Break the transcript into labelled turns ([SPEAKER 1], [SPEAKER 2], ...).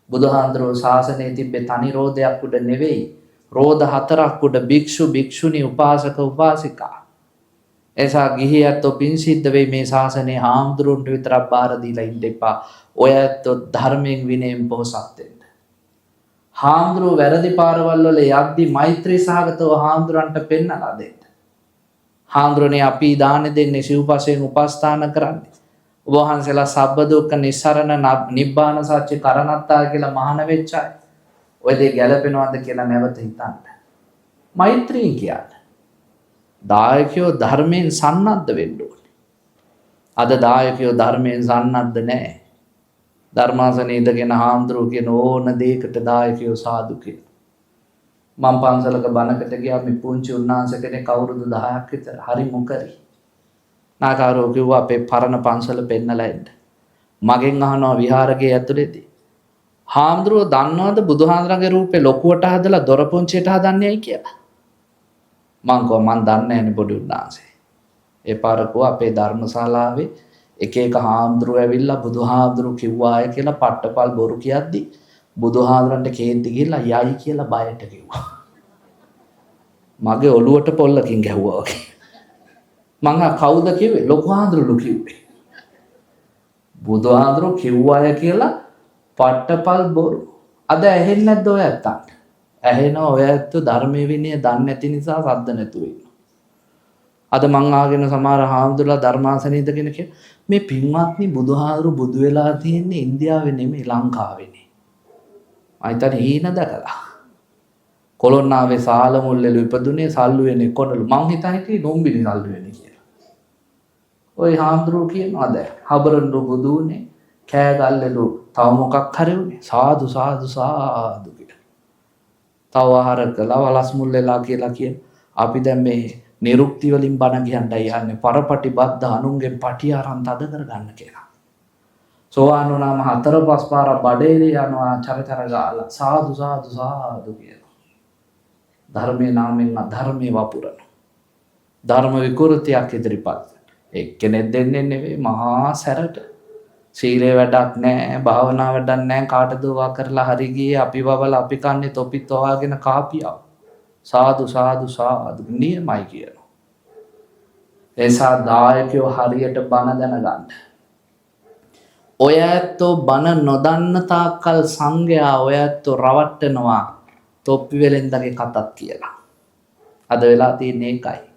[SPEAKER 1] බුදුහාඳුරෝ ශාසනයේ තිබ්බේ තනි රෝදයක් උඩ නෙවෙයි. රෝද 4ක් උඩ භික්ෂු භික්ෂුණී උපාසක උපාසිකා. එසා ගිහි ඇත්තෝ පින් සිද්ධ වෙයි මේ ශාසනයේ හාමුදුරුවන්ට විතරක් බාර දීලා ඉන්න එපා. ඔය ඇත්තෝ ධර්මයෙන් විනයෙන් පොහොසත් වෙන්න. හාමුදුරුවෝ වැරදි පාරවල් වල යද්දි මෛත්‍රී සහගතව හාමුදුරන්ට පෙන්නලා දෙන්න. හාමුදුරනේ අපි දාන දෙන්නේ සිව්පසයෙන් උපස්ථාන කරන්නේ. ඔබ වහන්සේලා සබ්බ දුක්ඛ නිස්සරණ නිබ්බාන සත්‍ය කරණත්තා කියලා මහාන වෙච්ච අය. ඔය දේ ගැලපෙනවද කියලා නැවත හිතන්න. මෛත්‍රිය කියන්නේ දායකයෝ ධර්මයෙන් සන්නද්ධ වෙන්න ඕනේ. අද දායකයෝ ධර්මයෙන් සන්නද්ධ නැහැ. ධර්මාසනේ ඉඳගෙන හාමුදුරුවෝ කියන ඕන දෙයකට දායකයෝ සාදු කියන. මම පන්සලක බණකට ගියා මේ පුංචි උන්නාංශ කෙනෙක් අවුරුදු 10ක් විතර හරි මුකරි. නාකාරෝ කිව්වා අපේ පරණ පන්සල පෙන්නලා එන්න. මගෙන් අහනවා විහාරකයේ ඇතුළේදී. හාමුදුරුවෝ දන්නවද බුදුහාඳුරගේ රූපේ ලොකුවට හදලා දොරපොන්චියට හදන්නේයි කියලා? මං කිව්වා මං දන්නේ නැහැ පොඩි උන්නාංශේ. ඒ පාරකෝ අපේ ධර්මශාලාවේ එක එක හාමුදුරුවෝ ඇවිල්ලා බුදුහාඳුරු කිව්වාය කියලා පට්ටපල් බොරු කියද්දි බුදුහාඳුරන්ට කේන්ති ගිහිල්ලා යයි කියලා බයට කිව්වා. මගේ ඔළුවට පොල්ලකින් ගැහුවා වගේ. මං කවුද කිව්වේ? ලොකු හාමුදුරුවෝ කිව්වේ. බුදුහාඳුරු කිව්වාය කියලා පට්ටපල් බොරු. අද ඇහෙන්නේ නැද්ද ඔය ඇත්තන්ට? ඇහෙනවා ඔය ඇත්තෝ ධර්මයේ විනය දන්නේ නැති නිසා සද්ද නැතුව ඉන්නවා. අද මං ආගෙන සමහර හාමුදුරුවෝ ධර්මාසනේ ඉඳගෙන කියන මේ පින්වත්නි බුදුහාඳුරු බුදු වෙලා තියෙන්නේ ඉන්දියාවේ නෙමෙයි ලංකාවේනේ. අයිතන හීන දැකලා. කොළොන්නාවේ සාලමුල්ලෙලු ඉපදුනේ සල්ලුවේනේ කොනලු. මං හිතන්නේ නොම්බිලි සල්ලුවේනේ කියලා. ওই හාමුදුරුවෝ කියනවා දැන් හබරන්නු බුදුනේ කෑගල්ලලු තව මොකක් හරි උනේ සාදු සාදු සාදු කියලා. තව ආහාර කළා වලස් මුල්ලෙලා කියලා කියන. අපි දැන් මේ නිරුක්ති වලින් බණ කියන්නයි යන්නේ පරපටි බද්ද අනුන්ගේ පටි ආරන් තද කරගන්න කියලා. සෝවාන් වුණාම 4-5 පාරක් බඩේලේ යනවා චරචර ගාලා සාදු සාදු සාදු කියනවා. ධර්මයේ නාමයෙන් අධර්මයේ වපුරන. ධර්ම විකෘතියක් ඉදිරිපත්. එක්කෙනෙක් දෙන්නේ නෙවෙයි මහා සැරට. සීලේ වැඩක් නැහැ, භාවනා වැඩක් නැහැ, කාටද වා කරලා හරි ගියේ අපි වවල අපි කන්නේ තොපිත් වවාගෙන කාපියව. සාදු සාදු සාදු නියමයි කියනවා. එසා දායකයෝ හරියට බණ දැනගන්න. ඔය ඇත්තෝ බණ නොදන්න තාක්කල් සංඝයා ඔය ඇත්තෝ රවට්ටනවා තොප්පි වෙලෙන්දගේ කතක් කියලා. අද වෙලා තියෙන්නේ ඒකයි.